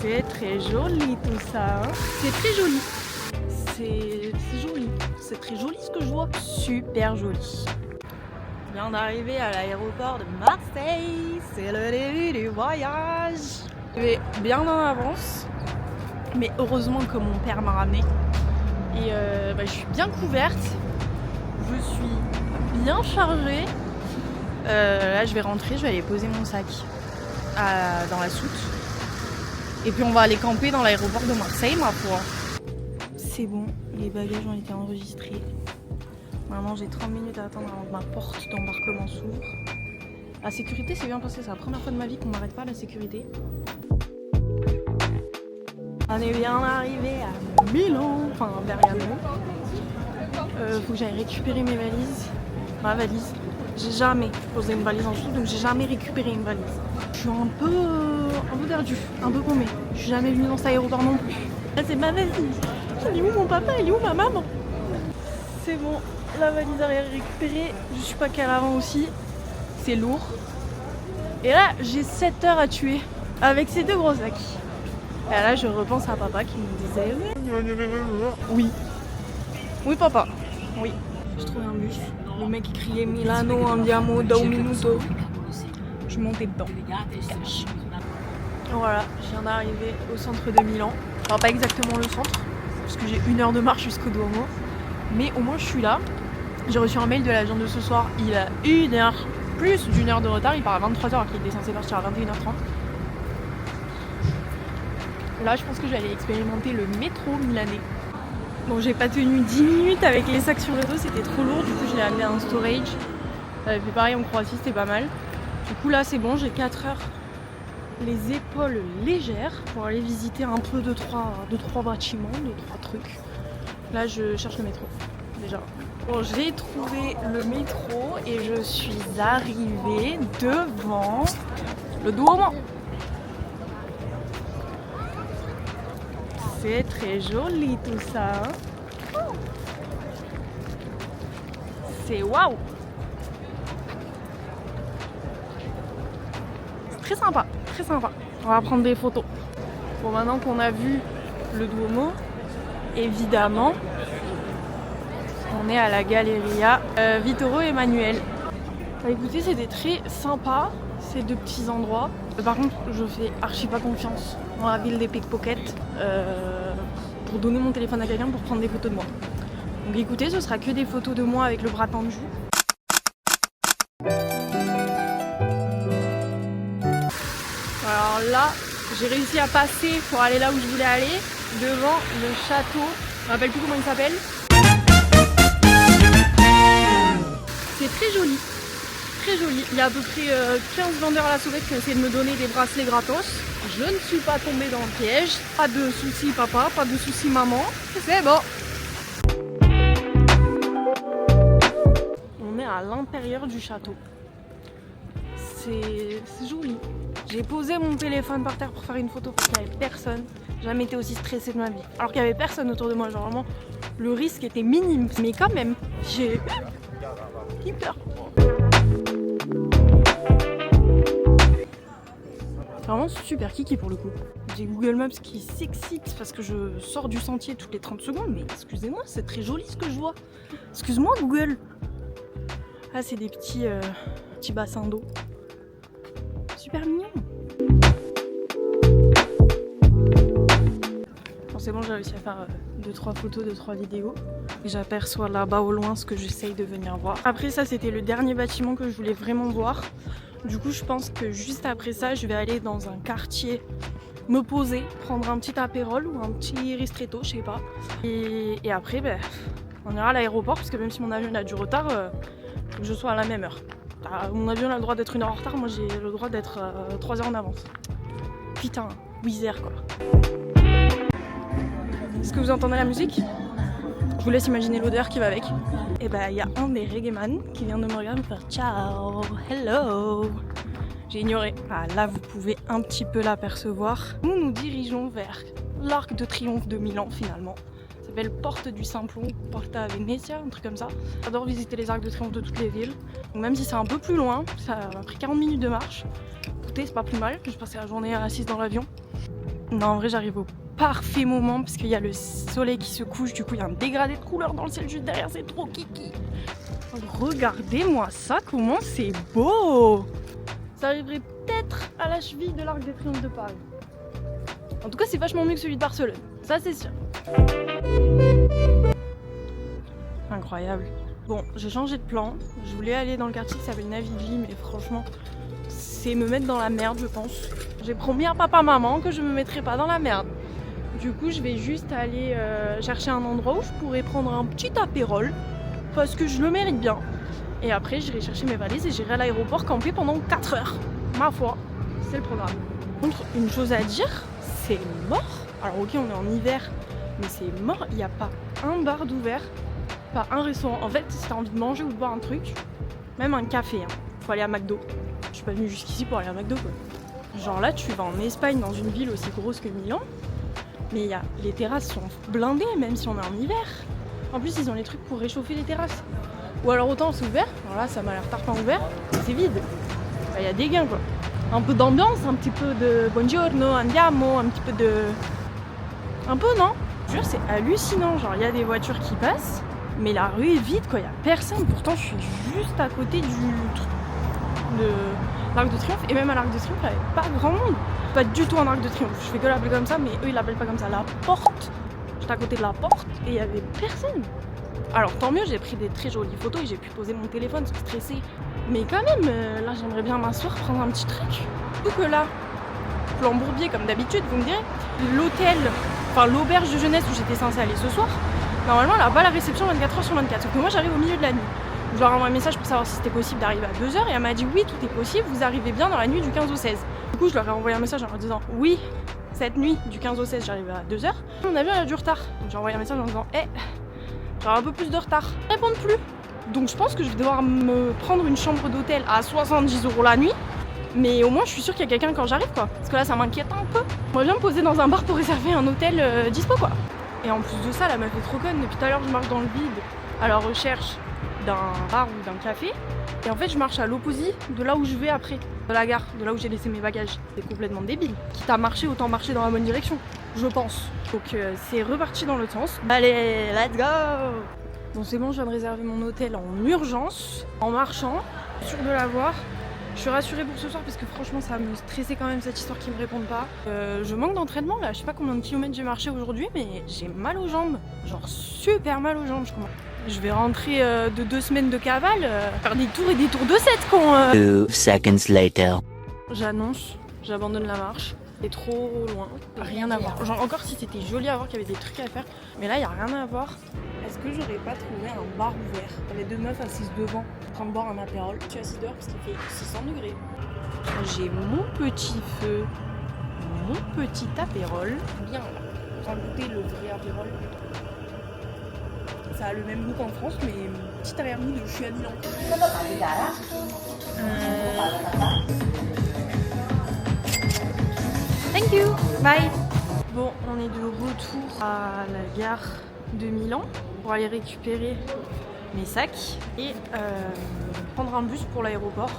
C'est très joli tout ça, hein. C'est très joli. C'est joli. C'est très joli ce que je vois. Super joli. Je viens d'arriver à l'aéroport de Marseille. C'est le début du voyage. Je vais bien en avance. Mais heureusement que mon père m'a ramené. Et je suis bien couverte. Je suis bien chargée. Là je vais rentrer, je vais aller poser mon sac dans la soute. Et puis on va aller camper dans l'aéroport de Marseille, ma foi. C'est bon, les bagages ont été enregistrés. Maintenant j'ai 30 minutes à attendre avant que ma porte d'embarquement s'ouvre. La sécurité s'est bien passée, c'est la première fois de ma vie qu'on m'arrête pas à la sécurité. On est bien arrivé à Milan, enfin vers Milan. Faut que j'aille récupérer mes valises. Ma valise. J'ai jamais posé une valise en dessous, donc j'ai jamais récupéré une valise. Je suis un peu perdue, un peu paumée. Je suis jamais venue dans cet aéroport non plus. Là c'est ma valise. Il est où mon papa? Il est où ma maman? C'est bon, la valise arrière récupérée. Je suis pas qu'à l'avant aussi. C'est lourd. Et là j'ai 7 heures à tuer avec ces deux gros sacs. Et là je repense à papa qui me disait oui. Oui papa, oui. J'ai trouvé un bus. Le mec criait Milano andiamo da un minuto. Je suis montée dedans. Cash. Voilà, je viens d'arriver au centre de Milan. Enfin pas exactement le centre, parce que j'ai 1 heure de marche jusqu'au Duomo. Mais au moins je suis là. J'ai reçu un mail de l'agent de ce soir. Il a plus d'une heure de retard. Il part à 23h alors qu'il était censé partir à 21h30. Là je pense que j'allais expérimenter le métro milanais. Bon, j'ai pas tenu 10 minutes avec les sacs sur le dos, c'était trop lourd, du coup je l'ai amené à un storage. Puis pareil en Croatie, c'était pas mal. Du coup là c'est bon, j'ai 4 heures les épaules légères pour aller visiter un peu 2-3 bâtiments, 2-3 trucs. Là je cherche le métro, déjà. Bon, j'ai trouvé le métro et je suis arrivée devant le Duomo. C'est très joli tout ça, hein. C'est waouh. C'est très sympa, très sympa. On va prendre des photos. Bon, maintenant qu'on a vu le Duomo, évidemment, on est à la Galleria Vittorio Emanuele. Bah, écoutez, c'était très sympa ces deux petits endroits. Par contre, je fais archi pas confiance dans la ville des pickpockets pour donner mon téléphone à quelqu'un pour prendre des photos de moi. Donc écoutez, ce sera que des photos de moi avec le bras tendu. Alors là, j'ai réussi à passer pour aller là où je voulais aller, devant le château. Je me rappelle plus comment il s'appelle. C'est très joli. Très joli. Il y a à peu près 15 vendeurs à la sauvette qui ont essayé de me donner des bracelets gratos. Je ne suis pas tombée dans le piège. Pas de soucis papa, pas de soucis maman. C'est bon. On est à l'intérieur du château. C'est joli. J'ai posé mon téléphone par terre pour faire une photo parce qu'il n'y avait personne. J'ai jamais été aussi stressée de ma vie. Alors qu'il n'y avait personne autour de moi. Genre vraiment, le risque était minime. Mais quand même, j'ai eu peur. Vraiment super kiki pour le coup. J'ai Google Maps qui s'excite parce que je sors du sentier toutes les 30 secondes. Mais excusez-moi, c'est très joli ce que je vois. Excuse-moi Google. Ah, c'est des petits bassins d'eau. Super mignon. Bon, c'est bon, j'ai réussi à faire 2-3 photos, 2-3 vidéos. Et j'aperçois là-bas au loin ce que j'essaye de venir voir. Après ça, c'était le dernier bâtiment que je voulais vraiment voir. Du coup, je pense que juste après ça, je vais aller dans un quartier, me poser, prendre un petit apérol ou un petit ristretto, je sais pas. Et après, on ira à l'aéroport parce que même si mon avion a du retard, faut que je sois à la même heure. Mon avion a le droit d'être 1 heure en retard, moi j'ai le droit d'être 3 heures en avance. Putain, Wizz Air quoi. Est-ce que vous entendez la musique? Je vous laisse imaginer l'odeur qui va avec. Et il y a un des reggaeman qui vient de me regarder me faire ciao, hello. J'ai ignoré. Ah, là vous pouvez un petit peu l'apercevoir. Nous nous dirigeons vers l'Arc de Triomphe de Milan finalement. Ça s'appelle Porte du Simplon, Porta Venezia, un truc comme ça. J'adore visiter les arcs de triomphe de toutes les villes. Donc même si c'est un peu plus loin, ça m'a pris 40 minutes de marche. Écoutez, c'est pas plus mal. Je passais la journée assise dans l'avion. Non, en vrai, j'arrive au parfait moment parce qu'il y a le soleil qui se couche. Du coup, il y a un dégradé de couleurs dans le ciel juste derrière. C'est trop kiki. Regardez-moi ça, comment c'est beau! Ça arriverait peut-être à la cheville de l'Arc de Triomphe de Paris. En tout cas, c'est vachement mieux que celui de Barcelone. Ça, c'est sûr. Incroyable. Bon, j'ai changé de plan. Je voulais aller dans le quartier qui s'appelle Navigli, mais franchement, c'est me mettre dans la merde, je pense. J'ai promis à papa-maman que je me mettrais pas dans la merde. Du coup, je vais juste aller chercher un endroit où je pourrais prendre un petit apérol, parce que je le mérite bien. Et après, j'irai chercher mes valises et j'irai à l'aéroport camper pendant 4 heures. Ma foi, c'est le programme. Par contre, une chose à dire, c'est mort. Alors ok, on est en hiver, mais c'est mort. Il n'y a pas un bar d'ouvert, pas un restaurant. En fait, si t'as envie de manger ou de boire un truc, même un café, hein, faut aller à McDo. Je suis pas venue jusqu'ici pour aller à McDo, quoi. Genre là, tu vas en Espagne, dans une ville aussi grosse que Milan, mais les terrasses sont blindées, même si on est en hiver. En plus, ils ont les trucs pour réchauffer les terrasses. Ou alors autant c'est ouvert, alors là ça m'a l'air tarpin ouvert, c'est vide. Il y a des gains quoi. Un peu d'ambiance, un petit peu de buongiorno, andiamo, un petit peu de... Un peu non? Je jure c'est hallucinant, genre il y a des voitures qui passent, mais la rue est vide quoi, il y a personne. Pourtant je suis juste à côté de l'Arc de Triomphe, et même à l'Arc de Triomphe il n'y avait pas grand monde. Pas du tout un Arc de Triomphe, je fais que l'appeler comme ça, mais eux ils l'appellent pas comme ça. La porte, j'étais à côté de la porte et il n'y avait personne. Alors tant mieux, j'ai pris des très jolies photos et j'ai pu poser mon téléphone sans stresser. Mais quand même, là j'aimerais bien m'asseoir, prendre un petit truc. Surtout que là, plan Bourbier comme d'habitude, vous me direz, l'hôtel, enfin l'auberge de jeunesse où j'étais censée aller ce soir, normalement elle n'a pas la réception 24h sur 24. Sauf que moi j'arrive au milieu de la nuit. Je leur envoie un message pour savoir si c'était possible d'arriver à 2h et elle m'a dit oui, tout est possible, vous arrivez bien dans la nuit du 15 au 16. Du coup je leur ai envoyé un message en leur disant oui, cette nuit du 15 au 16 j'arrive à 2h. Mon avion a du retard. Donc j'ai envoyé un message en disant j'aurai un peu plus de retard. Ils répondent plus. Donc je pense que je vais devoir me prendre une chambre d'hôtel à 70 € la nuit. Mais au moins je suis sûre qu'il y a quelqu'un quand j'arrive quoi. Parce que là ça m'inquiète un peu. J'aimerais bien me poser dans un bar pour réserver un hôtel dispo quoi. Et en plus de ça, la meuf est trop conne. Depuis tout à l'heure je marche dans le vide à la recherche d'un bar ou d'un café. Et en fait je marche à l'opposé de là où je vais après. De la gare, de là où j'ai laissé mes bagages. C'est complètement débile. Quitte à marcher, autant marcher dans la bonne direction. Je pense. Donc c'est reparti dans l'autre sens. Allez, let's go! Bon c'est bon, je viens de réserver mon hôtel en urgence, en marchant, sûre de l'avoir. Je suis rassurée pour ce soir parce que franchement ça me stressait quand même cette histoire qu'ils me répondent pas. Je manque d'entraînement là, je sais pas combien de kilomètres j'ai marché aujourd'hui mais j'ai mal aux jambes. Genre super mal aux jambes je crois. Je vais rentrer de 2 semaines de cavale, faire des tours et des tours de 7 quand... 2 seconds later. J'annonce, j'abandonne la marche. C'est trop loin, rien à voir. Genre encore si c'était joli à voir qu'il y avait des trucs à faire, mais là il y a rien à voir. Est-ce que j'aurais pas trouvé un bar ouvert? Il y avait 2 meufs assises devant, en train de boire un apérol. Je suis assise dehors parce qu'il fait 600 degrés. J'ai mon petit feu, mon petit apérol. Bien là, on va goûter le vrai apérol. Ça a le même goût qu'en France, mais petit arrière-goût de je suis à Milan. Thank you, bye. Bon, on est de retour à la gare de Milan pour aller récupérer mes sacs et prendre un bus pour l'aéroport.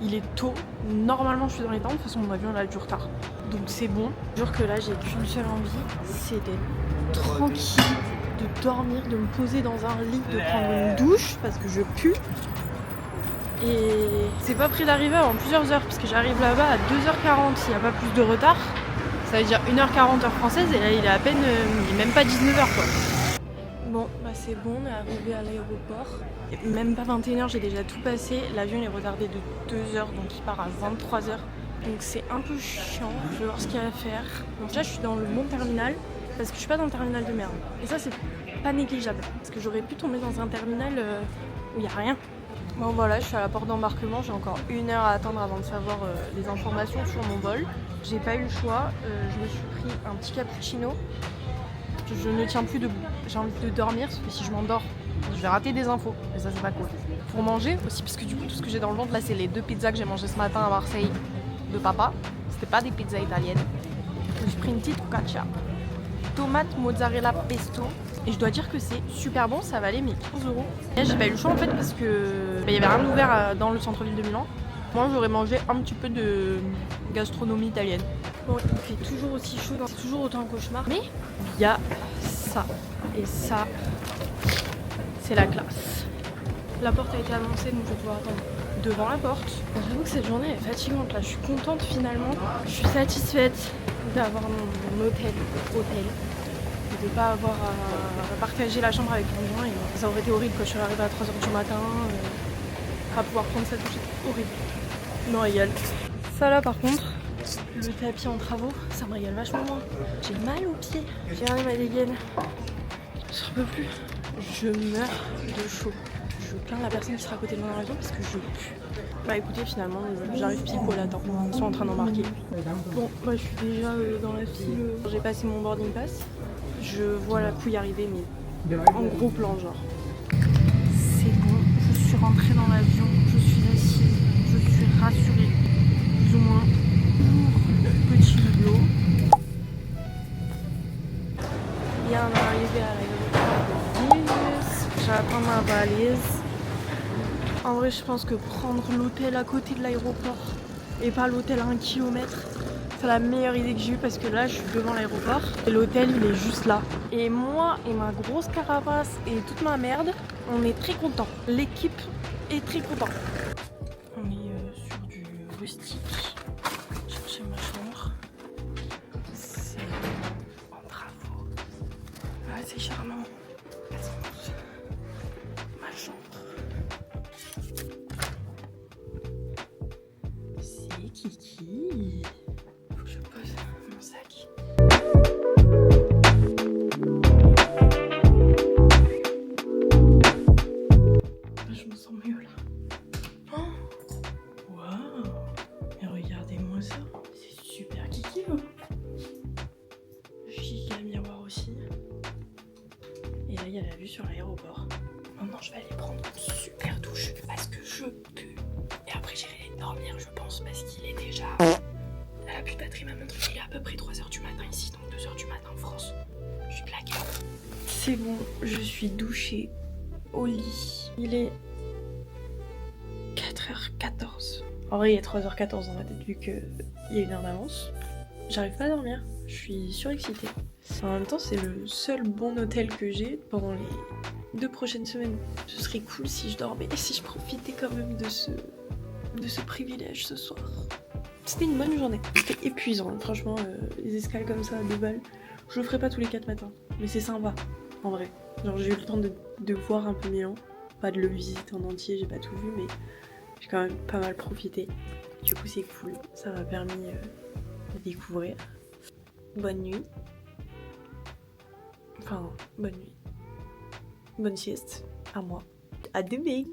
Il est tôt, normalement je suis dans les temps, de toute façon mon avion a du retard. Donc c'est bon, je jure que là j'ai qu'une seule envie, c'est d'être tranquille, de dormir, de me poser dans un lit, de prendre une douche parce que je pue. Et c'est pas près d'arriver avant plusieurs heures parce que j'arrive là-bas à 2h40 s'il n'y a pas plus de retard. Ça veut dire 1h40 heure française et là il est à peine, il est même pas 19h quoi. Bon bah c'est bon, on est arrivé à l'aéroport. Même pas 21h, j'ai déjà tout passé. L'avion est retardé de 2 heures donc il part à 23h. Donc c'est un peu chiant, je vais voir ce qu'il y a à faire. Donc là je suis dans le bon terminal parce que je suis pas dans le terminal de merde. Et ça c'est pas négligeable parce que j'aurais pu tomber dans un terminal où il n'y a rien. Bon voilà, je suis à la porte d'embarquement, j'ai encore 1 heure à attendre avant de savoir les informations sur mon vol. J'ai pas eu le choix, je me suis pris un petit cappuccino. Je ne tiens plus debout, j'ai envie de dormir parce que si je m'endors, je vais rater des infos et ça c'est pas cool. Pour manger aussi, parce que du coup tout ce que j'ai dans le ventre là c'est les 2 pizzas que j'ai mangées ce matin à Marseille de papa. C'était pas des pizzas italiennes. Je me suis pris une petite focaccia, tomate, mozzarella, pesto. Et je dois dire que c'est super bon, ça valait mes 15 €. Et j'ai pas eu le choix en fait parce que il y avait rien d'ouvert dans le centre-ville de Milan. Moi j'aurais mangé un petit peu de gastronomie italienne. Bon, il fait toujours aussi chaud, c'est toujours autant un cauchemar. Mais il y a ça. Et ça, c'est la classe. La porte a été annoncée, donc je vais devoir attendre devant la porte. J'avoue que cette journée est fatigante là. Je suis contente finalement. Je suis satisfaite d'avoir mon hôtel. De ne pas avoir à partager la chambre avec quelqu'un. Et ça aurait été horrible quand je suis arrivée à 3h du matin. À pouvoir prendre cette douche, c'est horrible. Non, régale. Ça là par contre, le tapis en travaux, ça me régale vachement moins. J'ai mal aux pieds. J'ai regardé ma dégaine. J'en peux plus. Je meurs de chaud. Je plains la personne qui sera à côté de moi dans l'avion parce que je pue. Bah écoutez, finalement, j'arrive pile poil à temps. Ils sont en train d'embarquer. Bon, moi je suis déjà dans la file. J'ai passé mon boarding pass. Je vois la couille arriver, mais en gros plan, genre. C'est bon, je suis rentrée dans l'avion, je suis assise, je suis rassurée, plus ou moins, pour petit hublot. Bien arrivé à l'aéroport de Vilnius, j'attends ma valise. En vrai, je pense que prendre l'hôtel à côté de l'aéroport et pas l'hôtel à 1 kilomètre, c'est la meilleure idée que j'ai eue parce que là, je suis devant l'aéroport et l'hôtel, il est juste là. Et moi et ma grosse carapace et toute ma merde, on est très contents. L'équipe est très contente. On est sur du rustique. Chercher ma chambre. C'est en travaux. Ah, c'est charmant. Ma chambre. C'est Kiki. Faut que je pose mon sac. Je me sens mieux là. Oh, waouh! Mais regardez-moi ça. C'est super Kiki. Giga miroir aussi. Et là, il y a la vue sur l'aéroport. Maintenant, je vais aller prendre une super douche parce que je pue. Et après, j'irai dormir, je pense, parce qu'il est déjà. La plus de batterie m'a montré qu'il est à peu près 3h du matin ici, donc 2h du matin en France. Je suis claquée. C'est bon, je suis douchée au lit. Il est 4h14. En vrai, il est 3h14 dans ma tête vu qu'il y a une heure d'avance. J'arrive pas à dormir, je suis surexcitée. En même temps, c'est le seul bon hôtel que j'ai pendant les 2 prochaines semaines. Ce serait cool si je dormais et si je profitais quand même de ce privilège ce soir. C'était une bonne journée. C'était épuisant, franchement, les escales comme ça à 2 balles. Je le ferai pas tous les 4 matins, mais c'est sympa, en vrai. Genre j'ai eu le temps de voir un peu Milan. Pas de le visiter en entier, j'ai pas tout vu, mais j'ai quand même pas mal profité. Du coup c'est cool, ça m'a permis de découvrir. Bonne nuit. Enfin, bonne nuit. Bonne sieste à moi. À demain.